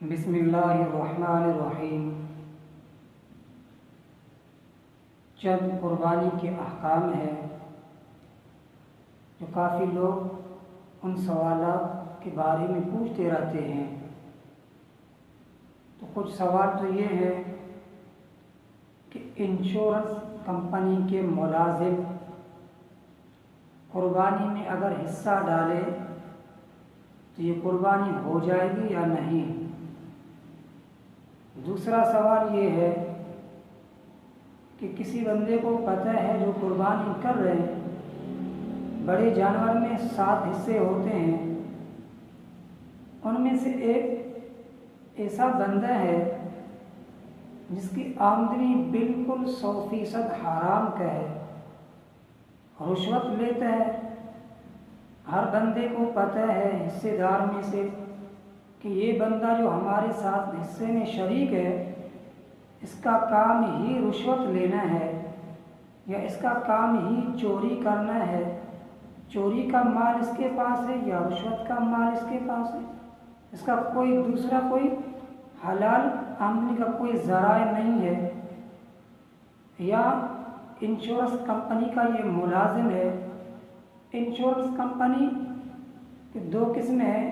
بسم اللہ الرحمن الرحیم۔ چند قربانی کے احکام ہیں جو کافی لوگ ان سوالات کے بارے میں پوچھتے رہتے ہیں۔ تو کچھ سوال تو یہ ہے کہ انشورنس کمپنی کے ملازم قربانی میں اگر حصہ ڈالے تو یہ قربانی ہو جائے گی یا نہیں۔ دوسرا سوال یہ ہے کہ کسی بندے کو پتہ ہے جو قربانی کر رہے ہیں، بڑے جانور میں 7 حصے ہوتے ہیں، ان میں سے ایک ایسا بندہ ہے جس کی آمدنی بالکل 100% حرام کا ہے، رشوت لیتا ہے۔ ہر بندے کو پتہ ہے حصے دار میں سے کہ یہ بندہ جو ہمارے ساتھ حصے میں شریک ہے، اس کا کام ہی رشوت لینا ہے یا اس کا کام ہی چوری کرنا ہے۔ چوری کا مال اس کے پاس ہے یا رشوت کا مال اس کے پاس ہے، اس کا کوئی دوسرا کوئی حلال آمدنی کا کوئی ذرائع نہیں ہے۔ یا انشورنس کمپنی کا یہ ملازم ہے۔ انشورنس کمپنی کی 2 قسمیں ہیں،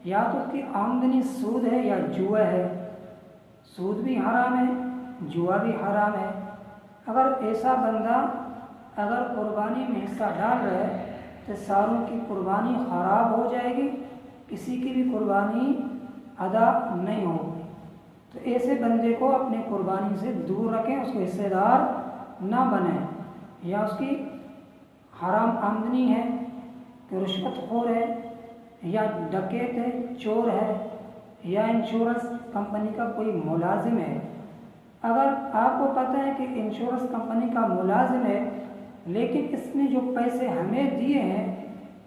یا تو اس کی آمدنی سود ہے یا جوا ہے۔ سود بھی حرام ہے، جوا بھی حرام ہے۔ اگر ایسا بندہ اگر قربانی میں حصہ ڈال رہا ہے تو ساروں کی قربانی خراب ہو جائے گی، کسی کی بھی قربانی ادا نہیں ہوگی۔ تو ایسے بندے کو اپنے قربانی سے دور رکھیں، اس کو حصے دار نہ بنائیں۔ یا اس کی حرام آمدنی ہے کہ رشوت خور ہے یا ڈکیت ہے، چور ہے، یا انشورنس کمپنی کا کوئی ملازم ہے۔ اگر آپ کو پتہ ہے کہ انشورنس کمپنی کا ملازم ہے لیکن اس نے جو پیسے ہمیں دیے ہیں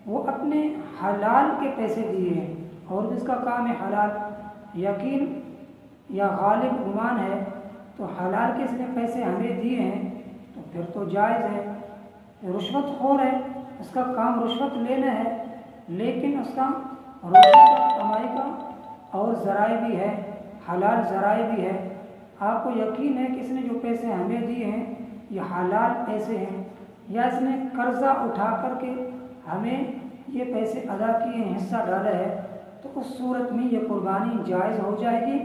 وہ اپنے حلال کے پیسے دیے ہیں اور اس کا کام ہے حلال، یقین یا غالب گمان ہے تو حلال کے اس نے پیسے ہمیں دیے ہیں تو پھر تو جائز ہے۔ رشوت خور ہے، اس کا کام رشوت لینا ہے لیکن اس کا روزی کا کمائی کا اور ذرائع بھی ہے، حلال ذرائع بھی ہے۔ آپ کو یقین ہے کہ اس نے جو پیسے ہمیں دیے ہیں یہ حلال پیسے ہیں، یا اس نے قرضہ اٹھا کر کے ہمیں یہ پیسے ادا کیے ہیں، حصہ ڈالا ہے، تو اس صورت میں یہ قربانی جائز ہو جائے گی،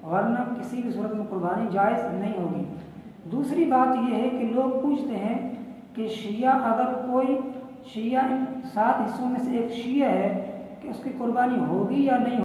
ورنہ کسی بھی صورت میں قربانی جائز نہیں ہوگی۔ دوسری بات یہ ہے کہ لوگ پوچھتے ہیں کہ شیعہ اگر کوئی شیعہ ان 7 حصوں میں سے ایک شیعہ ہے کہ اس کی قربانی ہوگی یا نہیں ہوگی۔